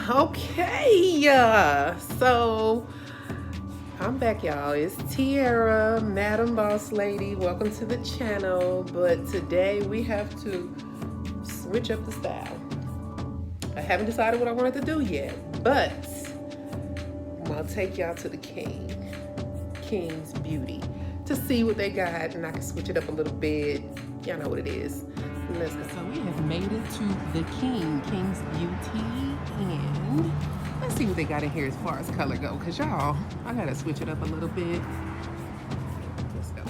Okay, so I'm back, y'all. It's Tiara, Madam Boss Lady. Welcome to the channel. But today we have to switch up the style. I haven't decided what I wanted to do yet, but I'll take y'all to the King's Beauty, to see what they got, and I can switch it up a little bit. Y'all know what it is. Let's go. So we have made it to the King's Beauty, and let's see what they got in here as far as color go. Cause y'all, I gotta switch it up a little bit. Let's go.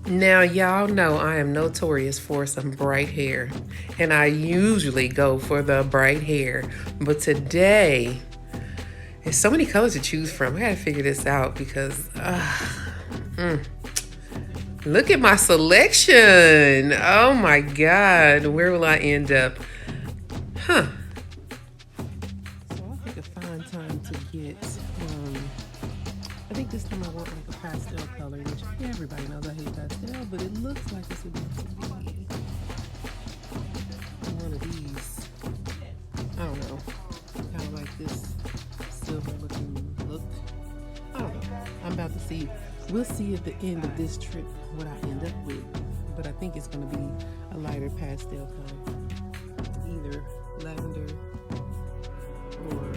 Now y'all know I am notorious for some bright hair, and I usually go for the bright hair, but today there's so many colors to choose from. I gotta figure this out because look at my selection. Oh my God, where will I end up? So I'll take a fine time to get, I think this time I want like a pastel color, which everybody knows I hate pastel, but it looks like this would be one of these. I don't know, kind of like this silver looking look. I don't know, I'm about to see. We'll see at the end of this trip what I end up with, but I think it's going to be a lighter pastel color, either lavender or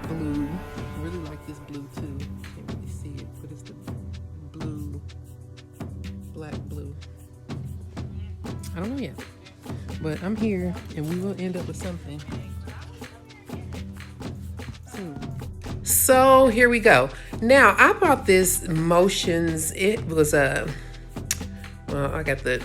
blue. I really like this blue too. Can't really see it, but it's the blue, black blue. I don't know yet, but I'm here and we will end up with something soon. So here we go. Now I bought this Motions. It was well, I got the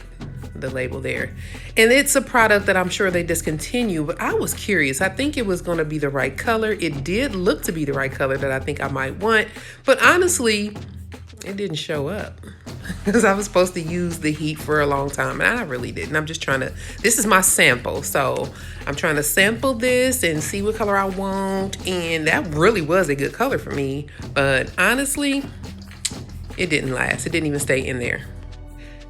label there, and it's a product that I'm sure they discontinue, but I was curious. I think it was going to be the right color. It did look to be the right color that I think I might want, but honestly, it didn't show up because I was supposed to use the heat for a long time, and I really didn't. I'm just trying to, this is my sample, so I'm trying to sample this and see what color I want, and that really was a good color for me, but honestly, it didn't last. It didn't even stay in there.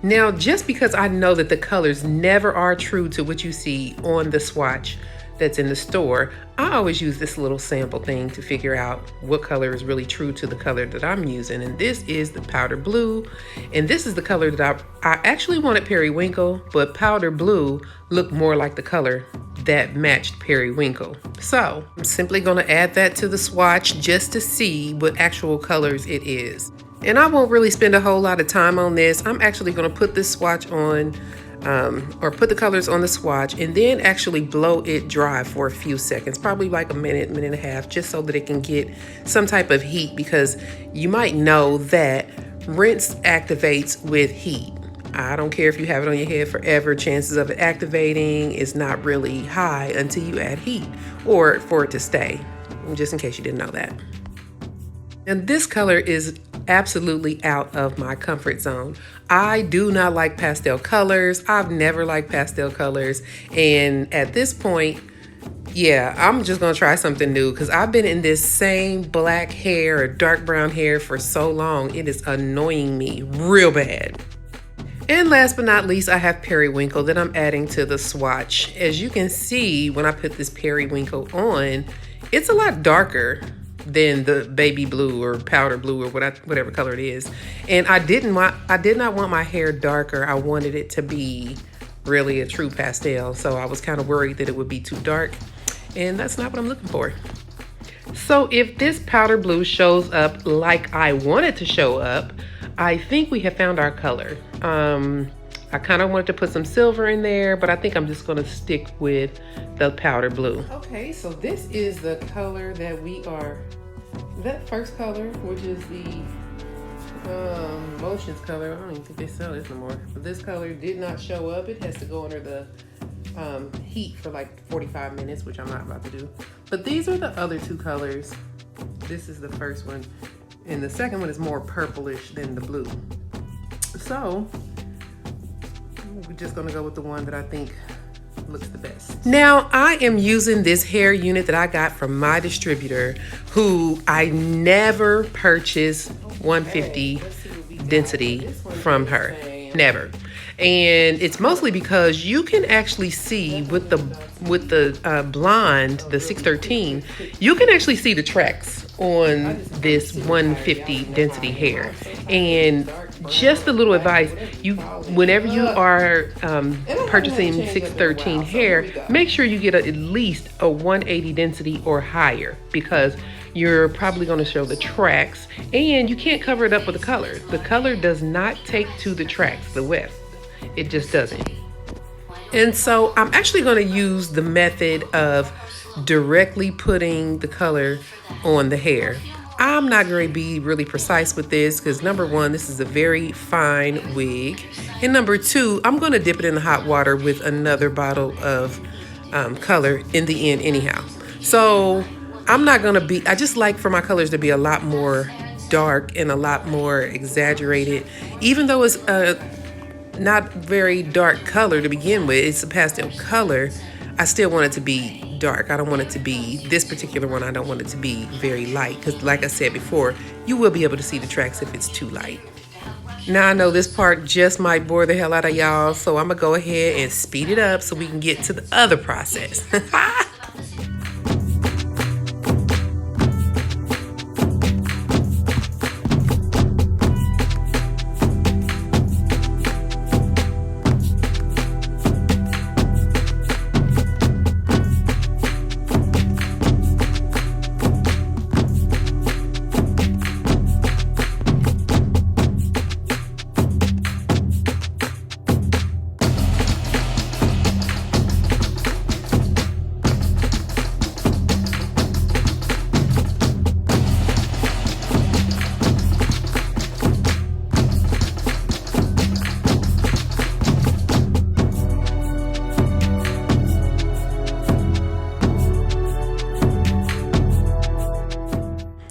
Now, just because I know that the colors never are true to what you see on the swatch that's in the store, I always use this little sample thing to figure out what color is really true to the color that I'm using. And this is the powder blue. And this is the color that I actually wanted periwinkle, but powder blue looked more like the color that matched periwinkle. So I'm simply gonna add that to the swatch just to see what actual colors it is. And I won't really spend a whole lot of time on this. I'm actually gonna put this swatch on, or put the colors on the swatch and then actually blow it dry for a few seconds, probably like a minute and a half, just so that it can get some type of heat, because you might know that rinse activates with heat. I don't care if you have it on your head forever, chances of it activating is not really high until you add heat or for it to stay, just in case you didn't know that. And this color is absolutely out of my comfort zone. I do not like pastel colors. I've never liked pastel colors. And at this point, yeah, I'm just gonna try something new because I've been in this same black hair or dark brown hair for so long. It is annoying me real bad. And last but not least, I have periwinkle that I'm adding to the swatch. As you can see, when I put this periwinkle on, it's a lot darker than the baby blue or powder blue or whatever color it is. And I did not want my hair darker. I wanted it to be really a true pastel. So I was kind of worried that it would be too dark, and that's not what I'm looking for. So if this powder blue shows up like I want it to show up, I think we have found our color. I kind of wanted to put some silver in there, but I think I'm just gonna stick with the powder blue. Okay, so this is the color that we are, that first color, which is the Motions color. I don't even think they sell this no more. But this color did not show up. It has to go under the heat for like 45 minutes, which I'm not about to do. But these are the other two colors. This is the first one, and the second one is more purplish than the blue. So we're just gonna go with the one that I think looks the best. Now I am using this hair unit that I got from my distributor, who I never purchased 150 density from her. Never. And it's mostly because you can actually see with the blonde, the 613, you can actually see the tracks on this 150 density hair. And just a little advice, whenever you are purchasing 613 hair, make sure you get at least a 180 density or higher, because you're probably going to show the tracks, and you can't cover it up with the color. The color does not take to the tracks, the weft. It just doesn't. And so I'm actually going to use the method of directly putting the color on the hair. I'm not going to be really precise with this because number one, this is a very fine wig. And number two, I'm going to dip it in the hot water with another bottle of color in the end anyhow. So I'm not going to be, I just like for my colors to be a lot more dark and a lot more exaggerated. Even though it's a not very dark color to begin with, it's a pastel color, I still want it to be dark. I don't want it to be, this particular one, I don't want it to be very light, because like I said before, you will be able to see the tracks if it's too light. Now I know this part just might bore the hell out of y'all, so I'm gonna go ahead and speed it up so we can get to the other process.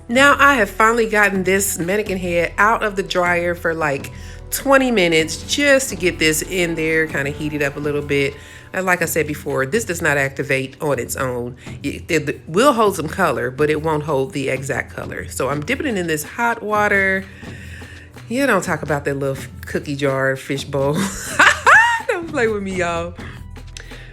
Now I have finally gotten this mannequin head out of the dryer for like 20 minutes just to get this in there, kind of heated up a little bit. And like I said before, this does not activate on its own. It will hold some color, but it won't hold the exact color. So I'm dipping it in this hot water. You don't talk about that little cookie jar fish bowl. Don't play with me, y'all.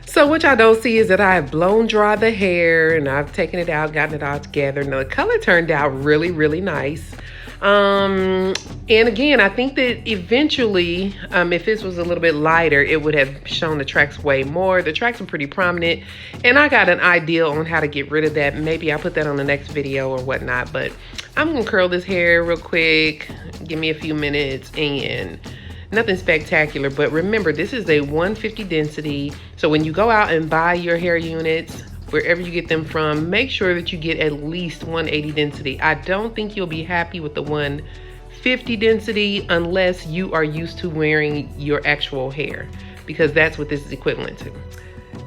So what y'all don't see is that I have blown dry the hair and I've taken it out, gotten it all together. Now the color turned out really, really nice. And again, I think that eventually, if this was a little bit lighter, it would have shown the tracks way more. The tracks are pretty prominent, and I got an idea on how to get rid of that. Maybe I'll put that on the next video or whatnot, but I'm gonna curl this hair real quick. Give me a few minutes, and nothing spectacular, but remember, this is a 150 density. So when you go out and buy your hair units, wherever you get them from, make sure that you get at least 180 density. I don't think you'll be happy with the 150 density unless you are used to wearing your actual hair, because that's what this is equivalent to.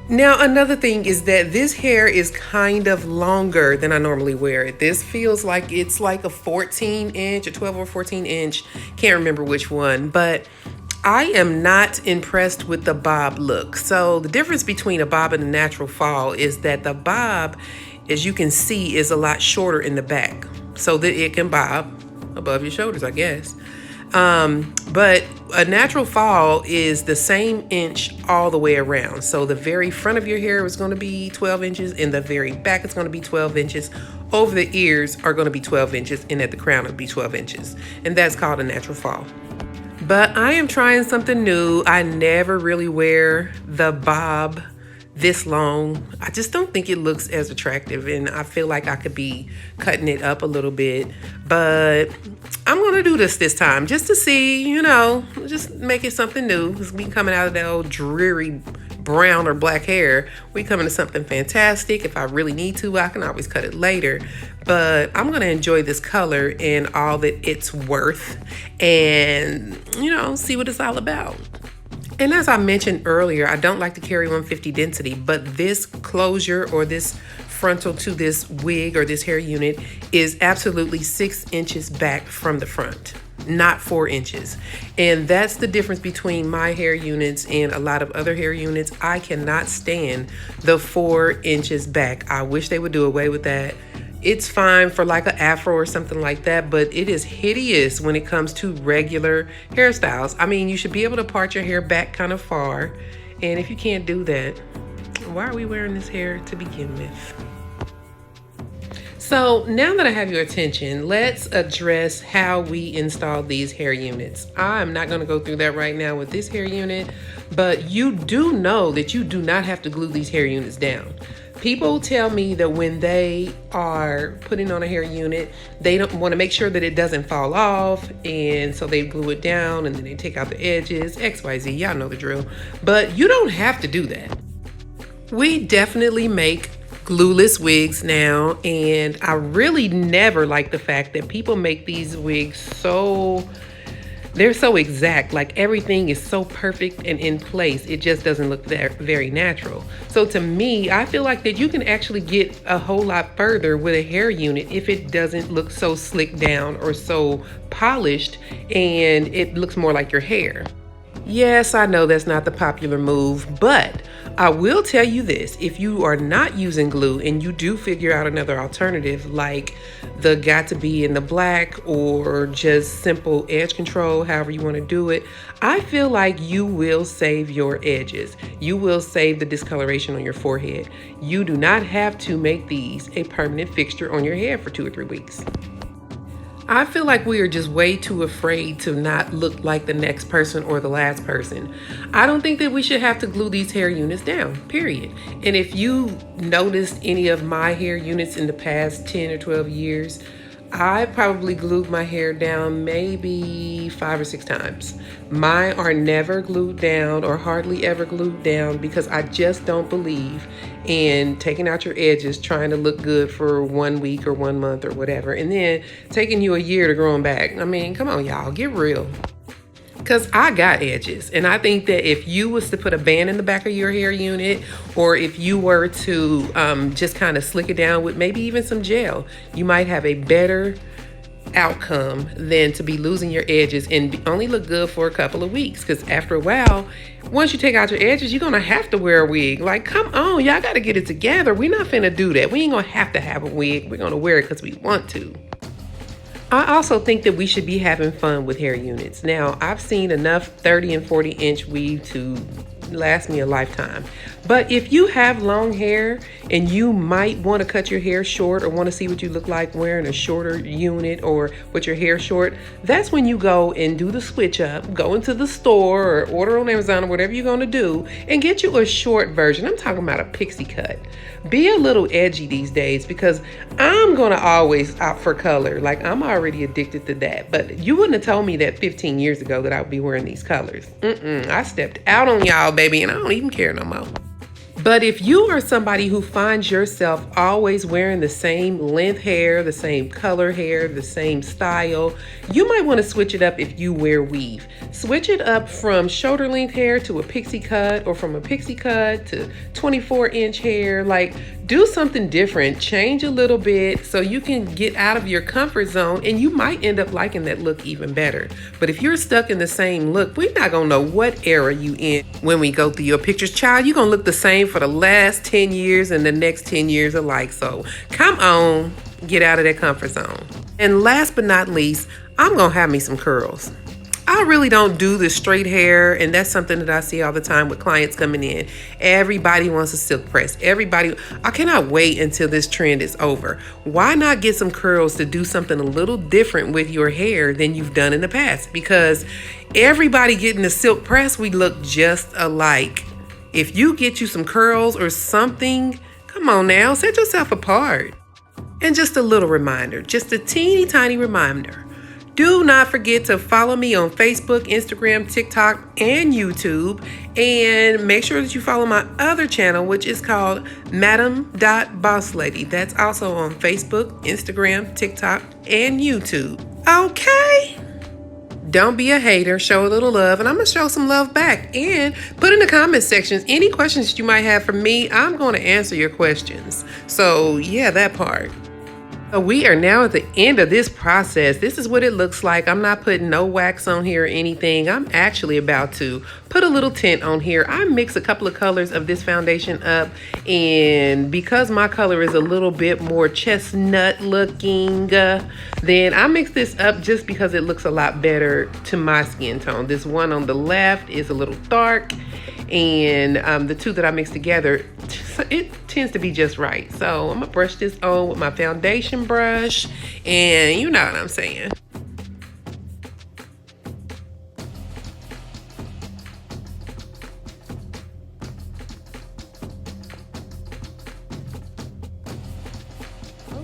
Now, another thing is that this hair is kind of longer than I normally wear it. This feels like it's like a 14 inch, a 12 or 14 inch. Can't remember which one, but I am not impressed with the bob look. So the difference between a bob and a natural fall is that the bob, as you can see, is a lot shorter in the back so that it can bob above your shoulders, I guess. But a natural fall is the same inch all the way around. So the very front of your hair is going to be 12 inches, and the very back is going to be 12 inches. Over the ears are going to be 12 inches, and at the crown it'll be 12 inches. And that's called a natural fall. But I am trying something new. I never really wear the bob this long. I just don't think it looks as attractive, and I feel like I could be cutting it up a little bit, but I'm gonna do this time just to see, you know, just make it something new. It's me coming out of that old dreary brown or black hair. We coming to something fantastic. If I really need to, I can always cut it later, but I'm gonna enjoy this color and all that it's worth, and you know, see what it's all about. And as I mentioned earlier, I don't like to carry 150 density, but this closure or this frontal to this wig or this hair unit is absolutely 6 inches back from the front, not 4 inches. And that's the difference between my hair units and a lot of other hair units. I cannot stand the 4 inches back. I wish they would do away with that. It's fine for like an afro or something like that, but it is hideous when it comes to regular hairstyles. I mean, you should be able to part your hair back kind of far. And if you can't do that, why are we wearing this hair to begin with? So now that I have your attention, let's address how we install these hair units. I'm not going to go through that right now with this hair unit, but you do know that you do not have to glue these hair units down. People tell me that when they are putting on a hair unit, they don't want to make sure that it doesn't fall off, and so they glue it down and then they take out the edges, XYZ, y'all know the drill. But you don't have to do that. We definitely make glueless wigs now, and I really never like the fact that people make these wigs they're so exact, like everything is so perfect and in place. It just doesn't look very natural. So to me, I feel like that you can actually get a whole lot further with a hair unit if it doesn't look so slicked down or so polished and it looks more like your hair. Yes, I know that's not the popular move, but I will tell you this. If you are not using glue and you do figure out another alternative like the got to be in the black or just simple edge control, however you want to do it, I feel like you will save your edges. You will save the discoloration on your forehead. You do not have to make these a permanent fixture on your hair for 2 or 3 weeks. I feel like we are just way too afraid to not look like the next person or the last person. I don't think that we should have to glue these hair units down, period. And if you noticed any of my hair units in the past 10 or 12 years, I probably glued my hair down maybe 5 or 6 times. Mine are never glued down or hardly ever glued down because I just don't believe in taking out your edges, trying to look good for 1 week or 1 month or whatever, and then taking you a year to grow them back. I mean, come on, y'all, get real. Because I got edges, and I think that if you was to put a band in the back of your hair unit, or if you were to just kind of slick it down with maybe even some gel, you might have a better outcome than to be losing your edges and only look good for a couple of weeks. Because after a while, once you take out your edges, you're gonna have to wear a wig. Like, come on, y'all gotta get it together. We're not finna do that. We ain't gonna have to have a wig. We're gonna wear it because we want to. I also think that we should be having fun with hair units. Now, I've seen enough 30 and 40 inch weave to last me a lifetime. But if you have long hair and you might want to cut your hair short or want to see what you look like wearing a shorter unit or with your hair short, that's when you go and do the switch up, go into the store or order on Amazon or whatever you're going to do and get you a short version. I'm talking about a pixie cut. Be a little edgy these days because I'm going to always opt for color. Like, I'm already addicted to that. But you wouldn't have told me that 15 years ago that I would be wearing these colors. I stepped out on y'all, baby, and I don't even care no more. But if you are somebody who finds yourself always wearing the same length hair, the same color hair, the same style, you might want to switch it up if you wear weave. Switch it up from shoulder length hair to a pixie cut, or from a pixie cut to 24-inch hair. Like, do something different, change a little bit so you can get out of your comfort zone, and you might end up liking that look even better. But if you're stuck in the same look, we're not gonna know what era you in when we go through your pictures. Child, you're gonna look the same for the last 10 years and the next 10 years alike. So come on, get out of that comfort zone. And last but not least, I'm gonna have me some curls. I really don't do the straight hair, and that's something that I see all the time with clients coming in. Everybody wants a silk press. I cannot wait until this trend is over. Why not get some curls to do something a little different with your hair than you've done in the past? Because everybody getting a silk press, we look just alike. If you get you some curls or something, come on now, set yourself apart. And just a little reminder, just a teeny tiny reminder. Do not forget to follow me on Facebook, Instagram, TikTok, and YouTube. And make sure that you follow my other channel, which is called Madam.BossLady. That's also on Facebook, Instagram, TikTok, and YouTube. Okay? Don't be a hater, show a little love, and I'm going to show some love back. And put in the comment sections any questions that you might have for me. I'm going to answer your questions. So, yeah, that part. We are now at the end of this process. This is what it looks like. I'm not putting no wax on here or anything. I'm actually about to put a little tint on here. I mix a couple of colors of this foundation up, and because my color is a little bit more chestnut looking, then I mix this up just because it looks a lot better to my skin tone. This one on the left is a little dark, and the two that I mix together, it tends to be just right. So I'm gonna brush this on with my foundation brush, and you know what I'm saying.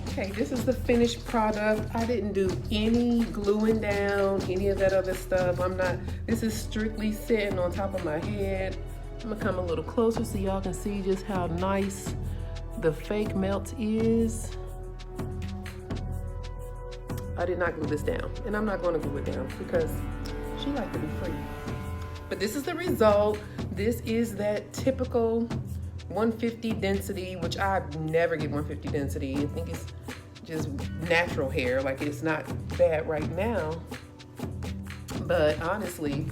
Okay, this is the finished product. I didn't do any gluing down, any of that other stuff. This is strictly sitting on top of my head. I'm gonna come a little closer so y'all can see just how nice the fake melt is. I did not glue this down, and I'm not gonna glue it down because she likes to be free. But this is the result. This is that typical 150 density, which I never get 150 density. I think it's just natural hair. Like, it's not bad right now. But honestly,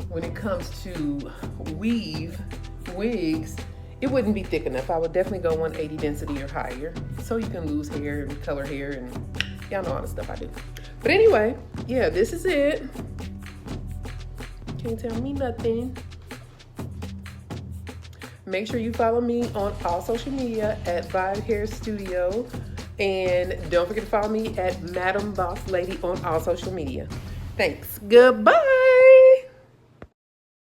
when it comes to wigs, it wouldn't be thick enough. I would definitely go 180 density or higher, so you can lose hair and color hair, and y'all know all the stuff I do. But anyway, yeah, this is it. Can't tell me nothing. Make sure you follow me on all social media at Vibe Hair Studio, and don't forget to follow me at Madam Boss Lady on all social media. Thanks. Goodbye.